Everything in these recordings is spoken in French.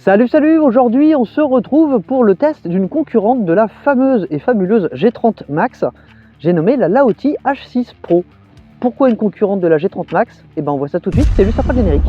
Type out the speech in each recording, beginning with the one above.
Salut, aujourd'hui on se retrouve pour le test d'une concurrente de la fameuse et fabuleuse G30 Max. J'ai nommé la Laoty H6 Pro. Pourquoi une concurrente de la G30 Max? Eh ben on voit ça tout de suite, c'est juste après le générique.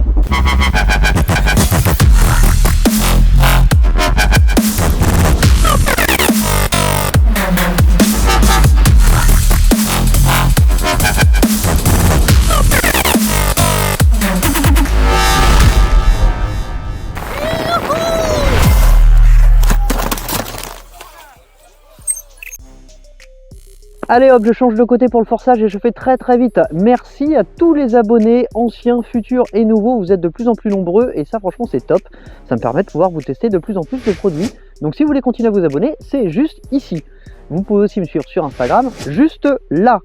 Allez hop, je change de côté pour le forçage et je fais très vite. Merci à tous les abonnés, anciens, futurs et nouveaux. Vous êtes de plus en plus nombreux et ça franchement c'est top. Ça me permet de pouvoir vous tester de plus en plus de produits. Donc si vous voulez continuer à vous abonner, c'est juste ici. Vous pouvez aussi me suivre sur Instagram, juste là.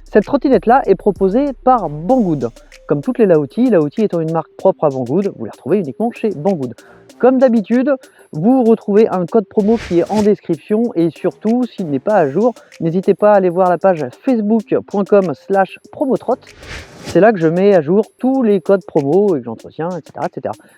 Cette trottinette là est proposée par Banggood. Comme toutes les Laoty, Laoty étant une marque propre à Banggood, vous les retrouvez uniquement chez Banggood. Comme d'habitude, vous retrouvez un code promo qui est en description et surtout, s'il n'est pas à jour, n'hésitez pas à aller voir la page facebook.com/promotrot. C'est là que je mets à jour tous les codes promo et que j'entretiens, etc.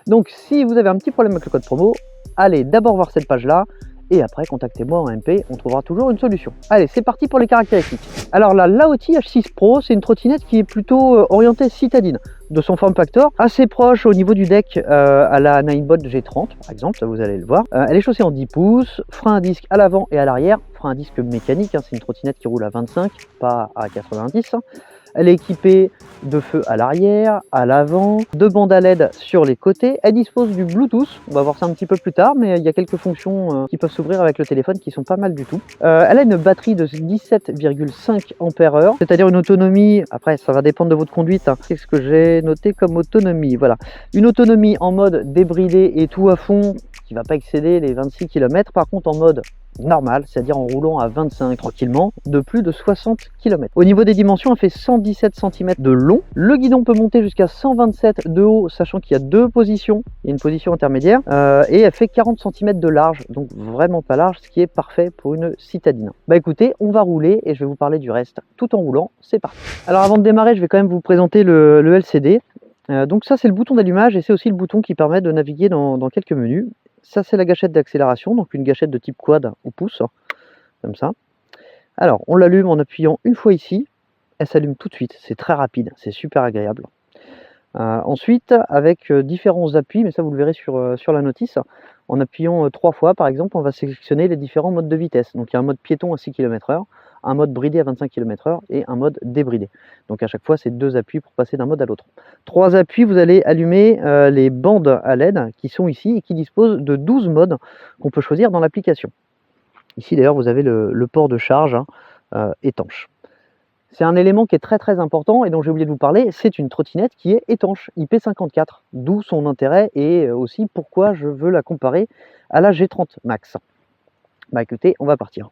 Donc si vous avez un petit problème avec le code promo, allez d'abord voir cette page-là et après contactez-moi en MP, on trouvera toujours une solution. Allez, c'est parti pour les caractéristiques. Alors la Laoty H6 Pro, c'est une trottinette qui est plutôt orientée citadine. De son form factor, assez proche au niveau du deck à la Ninebot G30 par exemple, ça vous allez le voir. Elle est chaussée en 10 pouces, frein à disque à l'avant et à l'arrière, frein à disque mécanique, c'est une trottinette qui roule à 25, pas à 90. Elle est équipée de feux à l'arrière, à l'avant, de bandes à LED sur les côtés. Elle dispose du Bluetooth, on va voir ça un petit peu plus tard, mais il y a quelques fonctions qui peuvent s'ouvrir avec le téléphone qui sont pas mal du tout. Elle a une batterie de 17,5 Ah, c'est-à-dire une autonomie, après ça va dépendre de votre conduite, c'est ce que j'ai noté comme autonomie, voilà. Une autonomie en mode débridé et tout à fond, qui va pas excéder les 26 km, par contre en mode normal, c'est-à-dire en roulant à 25 tranquillement, de plus de 60 km. Au niveau des dimensions, elle fait 117 cm de long. Le guidon peut monter jusqu'à 127 de haut, sachant qu'il y a deux positions. Il y a une position intermédiaire et elle fait 40 cm de large, donc vraiment pas large, ce qui est parfait pour une citadine. Bah écoutez, on va rouler et je vais vous parler du reste tout en roulant. C'est parti. Alors avant de démarrer, je vais quand même vous présenter le LCD. Donc ça c'est le bouton d'allumage et c'est aussi le bouton qui permet de naviguer dans quelques menus. Ça c'est la gâchette d'accélération, donc une gâchette de type quad au pouce, comme ça. Alors on l'allume en appuyant une fois ici, elle s'allume tout de suite, c'est très rapide, c'est super agréable. Ensuite avec différents appuis, mais ça vous le verrez sur la notice, en appuyant 3 fois par exemple, on va sélectionner les différents modes de vitesse. Donc il y a un mode piéton à 6 km/h, un mode bridé à 25 km/h et un mode débridé. Donc à chaque fois, c'est 2 appuis pour passer d'un mode à l'autre. 3 appuis, vous allez allumer les bandes à LED qui sont ici et qui disposent de 12 modes qu'on peut choisir dans l'application. Ici d'ailleurs, vous avez le port de charge étanche. C'est un élément qui est très important et dont j'ai oublié de vous parler, c'est une trottinette qui est étanche, IP54, d'où son intérêt et aussi pourquoi je veux la comparer à la G30 Max. Bah écoutez, on va partir.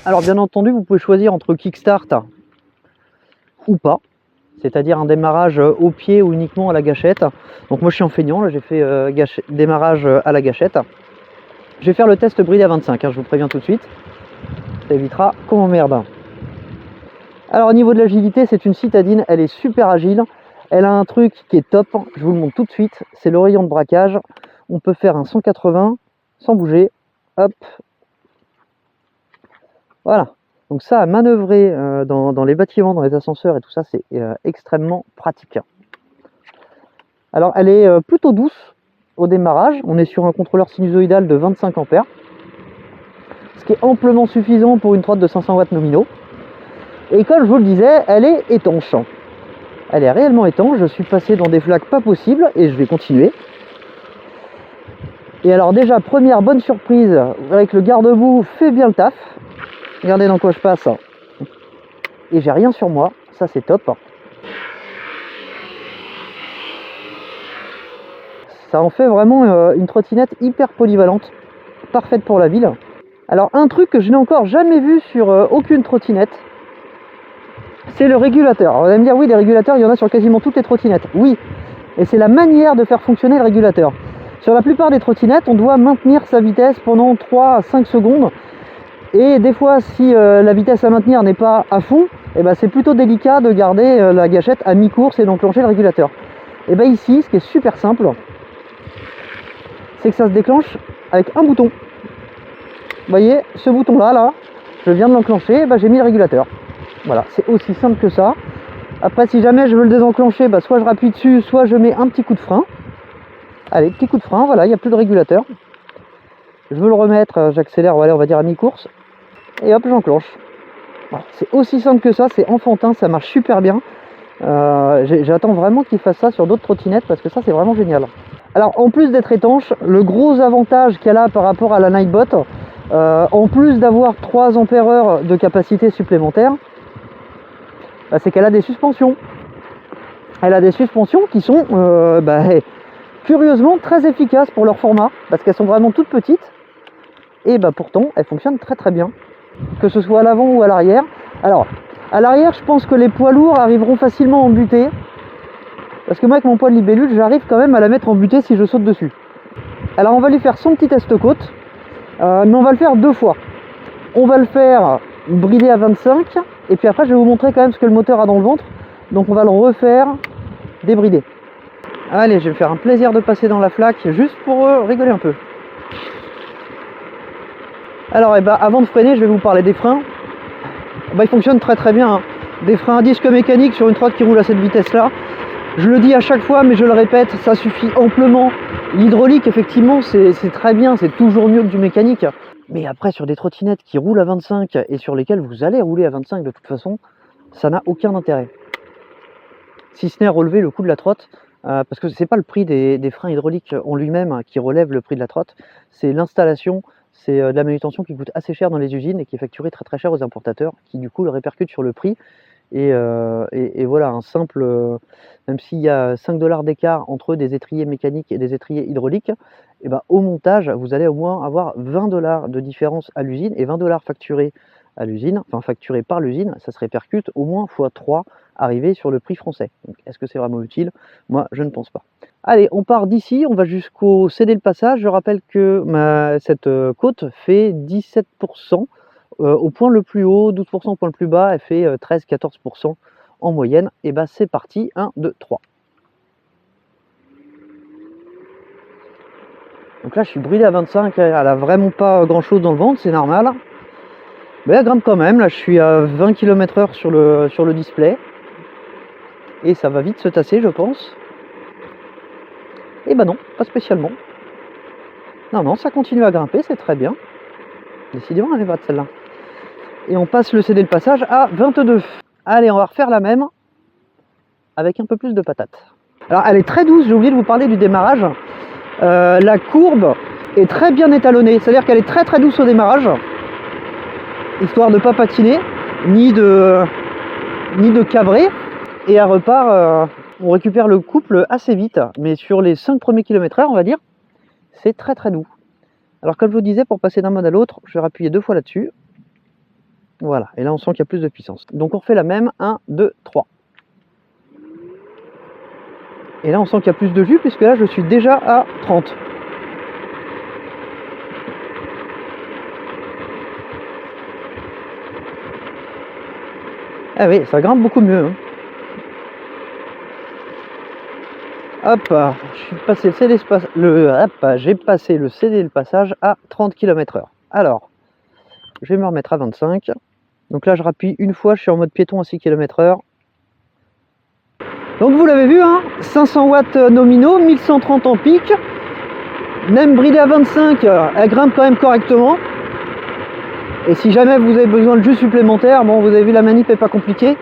Alors bien entendu, vous pouvez choisir entre kickstart ou pas, c'est-à-dire un démarrage au pied ou uniquement à la gâchette. Donc moi je suis en feignant, là j'ai fait démarrage à la gâchette. Je vais faire le test bridé à 25, je vous préviens tout de suite. Ça évitera qu'on m'emmerde. Alors au niveau de l'agilité, c'est une citadine, elle est super agile. Elle a un truc qui est top, je vous le montre tout de suite, c'est l'oreillon de braquage. On peut faire un 180 sans bouger, hop. Voilà, donc ça à manœuvrer dans les bâtiments, dans les ascenseurs et tout ça, c'est extrêmement pratique. Alors elle est plutôt douce au démarrage, on est sur un contrôleur sinusoïdal de 25 A, ce qui est amplement suffisant pour une trotte de 500 watts nominaux. Et comme je vous le disais, elle est étanche. Elle est réellement étanche, je suis passé dans des flaques pas possibles et je vais continuer. Et alors déjà, première bonne surprise, avec le garde-boue fait bien le taf. Regardez dans quoi je passe. Et j'ai rien sur moi, ça c'est top. Ça en fait vraiment une trottinette hyper polyvalente, parfaite pour la ville. Alors un truc que je n'ai encore jamais vu sur aucune trottinette, c'est le régulateur. Alors, vous allez me dire, oui, les régulateurs, il y en a sur quasiment toutes les trottinettes. Oui, et c'est la manière de faire fonctionner le régulateur. Sur la plupart des trottinettes, on doit maintenir sa vitesse pendant 3 à 5 secondes. Et des fois, si la vitesse à maintenir n'est pas à fond, c'est plutôt délicat de garder la gâchette à mi-course et d'enclencher le régulateur. Et bien ici, ce qui est super simple, c'est que ça se déclenche avec un bouton. Vous voyez, ce bouton-là, là, je viens de l'enclencher, bah, j'ai mis le régulateur. Voilà, c'est aussi simple que ça. Après, si jamais je veux le désenclencher, bah, soit je rappuie dessus, soit je mets un petit coup de frein. Allez, petit coup de frein, voilà, il n'y a plus de régulateur. Je veux le remettre, j'accélère, voilà, on va dire à mi-course. Et hop, j'enclenche. Voilà, c'est aussi simple que ça, c'est enfantin, ça marche super bien. J'attends vraiment qu'il fasse ça sur d'autres trottinettes parce que ça, c'est vraiment génial. Alors, en plus d'être étanche, le gros avantage qu'elle a par rapport à la Nightbot, en plus d'avoir 3 ampères-heure de capacité supplémentaire, bah, c'est qu'elle a des suspensions. Elle a des suspensions qui sont curieusement très efficaces pour leur format, parce qu'elles sont vraiment toutes petites, et bah, pourtant elles fonctionnent très très bien, que ce soit à l'avant ou à l'arrière. Alors, à l'arrière, je pense que les poids lourds arriveront facilement en butée, parce que moi avec mon poids de libellule, j'arrive quand même à la mettre en butée si je saute dessus. Alors on va lui faire son petit test côte, mais on va le faire 2 fois. On va le faire bridé à 25, et puis après je vais vous montrer quand même ce que le moteur a dans le ventre, donc on va le refaire débridé. Allez, je vais me faire un plaisir de passer dans la flaque, juste pour rigoler un peu. Alors, avant de freiner, je vais vous parler des freins. Ils fonctionnent très très bien, hein. Des freins à disque mécanique sur une trotte qui roule à cette vitesse-là. Je le dis à chaque fois, mais je le répète, ça suffit amplement. L'hydraulique, effectivement, c'est très bien, c'est toujours mieux que du mécanique. Mais après, sur des trottinettes qui roulent à 25 et sur lesquelles vous allez rouler à 25 de toute façon, ça n'a aucun intérêt. Si ce n'est à relever le coût de la trotte, parce que c'est pas le prix des freins hydrauliques en lui-même qui relève le prix de la trotte, c'est l'installation, c'est de la manutention qui coûte assez cher dans les usines et qui est facturée très très cher aux importateurs, qui du coup le répercute sur le prix. Et voilà, un simple, même s'il y a 5 $ d'écart entre des étriers mécaniques et des étriers hydrauliques, et au montage, vous allez au moins avoir 20 $ de différence à l'usine, et 20 $ facturés à l'usine, enfin facturés par l'usine, ça se répercute au moins x3 arrivé sur le prix français. Est-ce que c'est vraiment utile? Moi, je ne pense pas. Allez, on part d'ici, on va jusqu'au céder le passage. Je rappelle que cette côte fait 17%. Au point le plus haut, 12% au point le plus bas, elle fait 13-14% en moyenne. Et c'est parti, 1, 2, 3. Donc là, je suis bridé à 25, elle a vraiment pas grand chose dans le ventre, c'est normal. Mais elle grimpe quand même, là je suis à 20 km/h sur le display. Et ça va vite se tasser, je pense. Et non, pas spécialement. Non, ça continue à grimper, c'est très bien. Décidément, elle est batte celle-là. Et on passe le céder le passage à 22. Allez, on va refaire la même avec un peu plus de patate. Alors, elle est très douce, j'ai oublié de vous parler du démarrage. La courbe est très bien étalonnée, c'est-à-dire qu'elle est très très douce au démarrage, histoire de ne pas patiner, ni de cabrer. Et elle repart, on récupère le couple assez vite, mais sur les 5 premiers km/h, on va dire, c'est très très doux. Alors comme je vous disais, pour passer d'un mode à l'autre, je vais appuyer 2 fois là-dessus. Voilà, et là on sent qu'il y a plus de puissance. Donc on refait la même, 1, 2, 3. Et là on sent qu'il y a plus de jus, puisque là je suis déjà à 30. Ah oui, ça grimpe beaucoup mieux, hein. Hop, j'ai passé le céder le passage à 30 km/h. Alors, je vais me remettre à 25. Donc là, je rappuie une fois, je suis en mode piéton à 6 km/h. Donc vous l'avez vu, hein, 500 watts nominaux, 1130 en pic. Même bridée à 25, elle grimpe quand même correctement. Et si jamais vous avez besoin de jus supplémentaire, bon, vous avez vu, la manip n'est pas compliquée.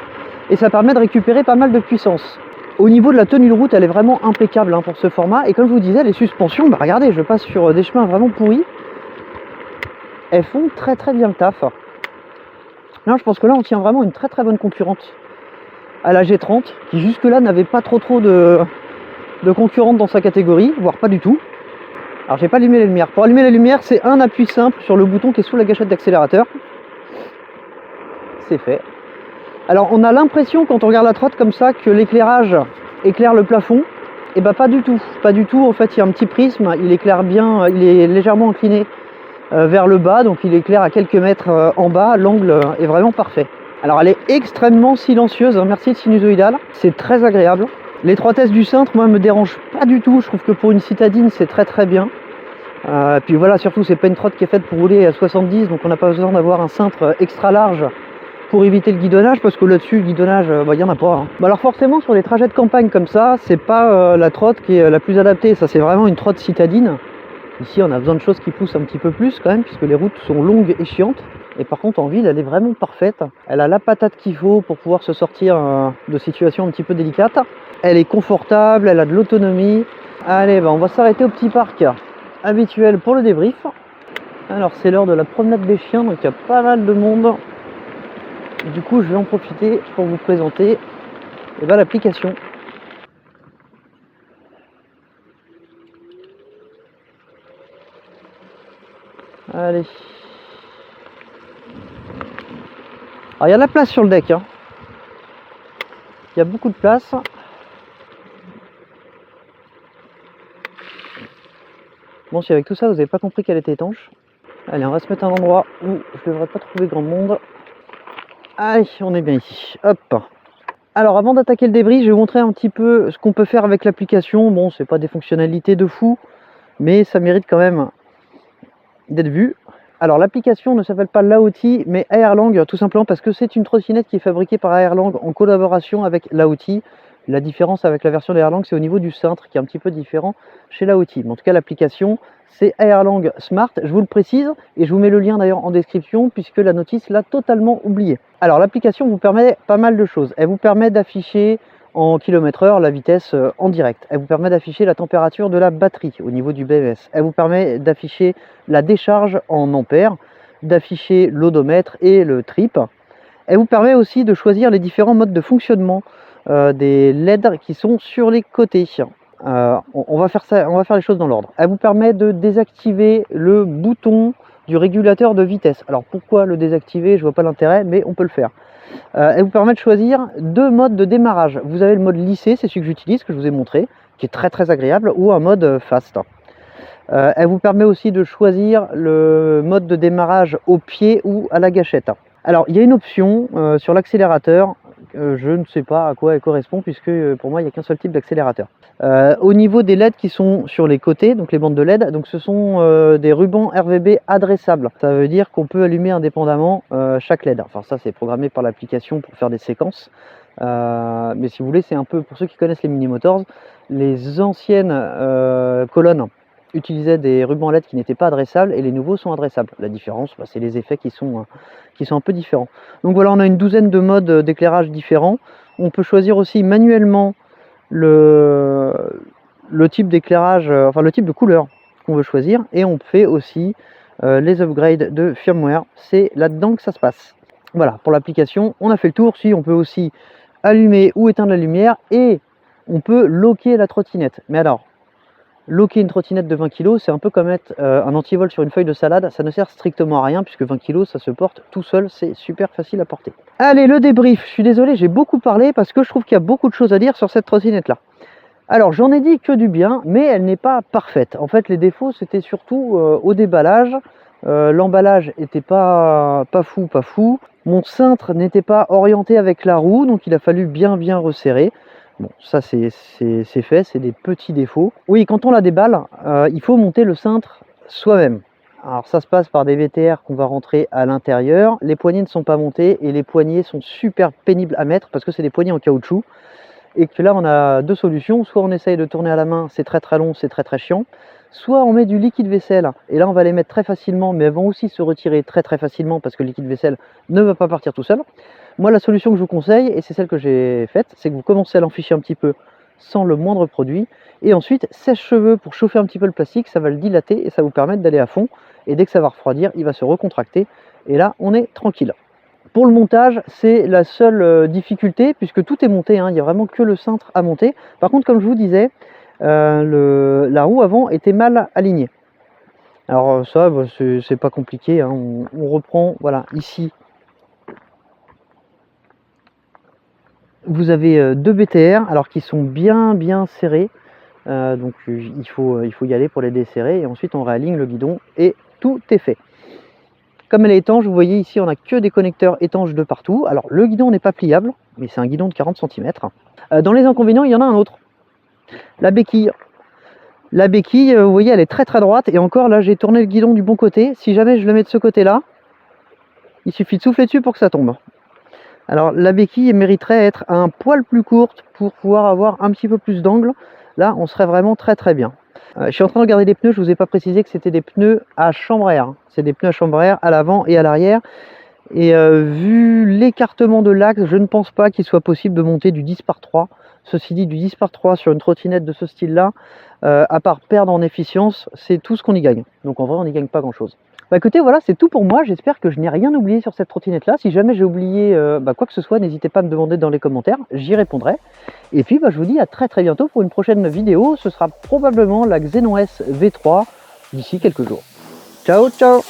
Et ça permet de récupérer pas mal de puissance. Au niveau de la tenue de route, elle est vraiment impeccable, hein, pour ce format. Et comme je vous disais, les suspensions, regardez, je passe sur des chemins vraiment pourris. Elles font très très bien le taf. Là, je pense que là, on tient vraiment une très très bonne concurrente à la G30, qui jusque-là n'avait pas trop de concurrentes dans sa catégorie, voire pas du tout. Alors, j'ai pas allumé les lumières. Pour allumer les lumières, c'est un appui simple sur le bouton qui est sous la gâchette d'accélérateur. C'est fait. Alors on a l'impression quand on regarde la trotte comme ça que l'éclairage éclaire le plafond. Et pas du tout, pas du tout. En fait, il y a un petit prisme, il éclaire bien, il est légèrement incliné vers le bas, donc il éclaire à quelques mètres en bas. L'angle est vraiment parfait. Alors elle est extrêmement silencieuse, hein, merci le sinusoïdal, c'est très agréable. L'étroitesse du cintre, moi, me dérange pas du tout. Je trouve que pour une citadine, c'est très très bien. Puis voilà, surtout c'est pas une trotte qui est faite pour rouler à 70, donc on n'a pas besoin d'avoir un cintre extra large pour éviter le guidonnage, parce que là-dessus le guidonnage, il y en a pas, hein. Alors forcément sur les trajets de campagne comme ça, c'est pas la trotte qui est la plus adaptée, ça c'est vraiment une trotte citadine. Ici on a besoin de choses qui poussent un petit peu plus quand même, puisque les routes sont longues et chiantes. Et par contre en ville elle est vraiment parfaite, elle a la patate qu'il faut pour pouvoir se sortir de situations un petit peu délicates. Elle est confortable, elle a de l'autonomie. Allez, on va s'arrêter au petit parc habituel pour le débrief. Alors c'est l'heure de la promenade des chiens, donc il y a pas mal de monde. Du coup je vais en profiter pour vous présenter l'application. Allez. Alors il y a de la place sur le deck, hein. Il y a beaucoup de place. Bon, si avec tout ça vous n'avez pas compris qu'elle était étanche. Allez, on va se mettre à un endroit où je ne devrais pas trouver grand monde. Allez, on est bien ici. Hop. Alors avant d'attaquer le débris, je vais vous montrer un petit peu ce qu'on peut faire avec l'application. Bon, c'est pas des fonctionnalités de fou, mais ça mérite quand même d'être vu. Alors l'application ne s'appelle pas Laoti, mais Airlang, tout simplement parce que c'est une trottinette qui est fabriquée par Airlang en collaboration avec Laoti. La différence avec la version d'Airlang, c'est au niveau du cintre qui est un petit peu différent chez Laoti. Mais en tout cas, l'application, c'est Airlang Smart, je vous le précise, et je vous mets le lien d'ailleurs en description, puisque la notice l'a totalement oublié. Alors l'application vous permet pas mal de choses. Elle vous permet d'afficher en km/h la vitesse en direct. Elle vous permet d'afficher la température de la batterie au niveau du BMS. Elle vous permet d'afficher la décharge en ampères, d'afficher l'odomètre et le trip. Elle vous permet aussi de choisir les différents modes de fonctionnement des LED qui sont sur les côtés. On va faire les choses dans l'ordre. Elle vous permet de désactiver le bouton du régulateur de vitesse. Alors pourquoi le désactiver? Je vois pas l'intérêt, mais on peut le faire. Elle vous permet de choisir deux modes de démarrage. Vous avez le mode lissé, c'est celui que j'utilise, que je vous ai montré, qui est très très agréable, ou un mode fast. Elle vous permet aussi de choisir le mode de démarrage au pied ou à la gâchette. Alors il y a une option sur l'accélérateur, je ne sais pas à quoi elle correspond, puisque pour moi il n'y a qu'un seul type d'accélérateur. Au niveau des LED qui sont sur les côtés, donc les bandes de LED, donc ce sont des rubans RVB adressables. Ça veut dire qu'on peut allumer indépendamment chaque LED. Enfin ça c'est programmé par l'application pour faire des séquences. Mais si vous voulez, c'est un peu, pour ceux qui connaissent les Mini Motors, les anciennes colonnes utilisaient des rubans LED qui n'étaient pas adressables et les nouveaux sont adressables. La différence, c'est les effets qui sont un peu différents. Donc voilà, on a une douzaine de modes d'éclairage différents. On peut choisir aussi manuellement le type d'éclairage, enfin le type de couleur qu'on veut choisir, et on fait aussi les upgrades de firmware. C'est là-dedans que ça se passe. Voilà, pour l'application, on a fait le tour. Si on peut aussi allumer ou éteindre la lumière, et on peut locker la trottinette. Mais alors, locker une trottinette de 20 kg, c'est un peu comme mettre un antivol sur une feuille de salade, ça ne sert strictement à rien, puisque 20 kg ça se porte tout seul, c'est super facile à porter. Allez, le débrief, je suis désolé, j'ai beaucoup parlé, parce que je trouve qu'il y a beaucoup de choses à dire sur cette trottinette là. Alors j'en ai dit que du bien, mais elle n'est pas parfaite. En fait les défauts c'était surtout au déballage, l'emballage était pas fou. Mon cintre n'était pas orienté avec la roue, donc il a fallu bien resserrer. Bon, ça c'est fait, c'est des petits défauts. Oui, quand on la déballe, il faut monter le cintre soi-même. Alors ça se passe par des VTR qu'on va rentrer à l'intérieur. Les poignées ne sont pas montées et les poignées sont super pénibles à mettre parce que c'est des poignées en caoutchouc. Et que là on a deux solutions, soit on essaye de tourner à la main, c'est très long, c'est très chiant. Soit on met du liquide vaisselle, et là on va les mettre très facilement, mais elles vont aussi se retirer très facilement parce que le liquide vaisselle ne va pas partir tout seul. Moi la solution que je vous conseille, et c'est celle que j'ai faite, c'est que vous commencez à l'enficher un petit peu sans le moindre produit, et ensuite sèche-cheveux pour chauffer un petit peu le plastique, ça va le dilater et ça va vous permettre d'aller à fond, et dès que ça va refroidir, il va se recontracter, et là on est tranquille. Pour le montage, c'est la seule difficulté, puisque tout est monté, hein, il n'y a vraiment que le cintre à monter. Par contre, comme je vous disais, la roue avant était mal alignée. Alors ça, c'est pas compliqué, hein, on reprend, voilà, ici. Vous avez deux BTR, alors qui sont bien serrés, donc il faut y aller pour les desserrer, et ensuite on réaligne le guidon, et tout est fait. Comme elle est étanche, vous voyez ici, on n'a que des connecteurs étanches de partout. Alors, le guidon n'est pas pliable, mais c'est un guidon de 40 cm. Dans les inconvénients, il y en a un autre. La béquille. La béquille, vous voyez, elle est très très droite. Et encore, là, j'ai tourné le guidon du bon côté. Si jamais je le mets de ce côté-là, il suffit de souffler dessus pour que ça tombe. Alors, la béquille mériterait être un poil plus courte pour pouvoir avoir un petit peu plus d'angle. Là, on serait vraiment très très bien. Je suis en train de regarder les pneus. Je vous ai pas précisé que c'était des pneus à chambre à air. C'est des pneus à chambre à air à l'avant et à l'arrière. Et vu l'écartement de l'axe, je ne pense pas qu'il soit possible de monter du 10 par 3. Ceci dit, du 10 par 3 sur une trottinette de ce style-là, à part perdre en efficience, c'est tout ce qu'on y gagne. Donc en vrai, on n'y gagne pas grand-chose. Bah écoutez, voilà, c'est tout pour moi. J'espère que je n'ai rien oublié sur cette trottinette-là. Si jamais j'ai oublié quoi que ce soit, n'hésitez pas à me demander dans les commentaires, j'y répondrai. Et puis, je vous dis à très très bientôt pour une prochaine vidéo. Ce sera probablement la Xenon S V3 d'ici quelques jours. Ciao, ciao!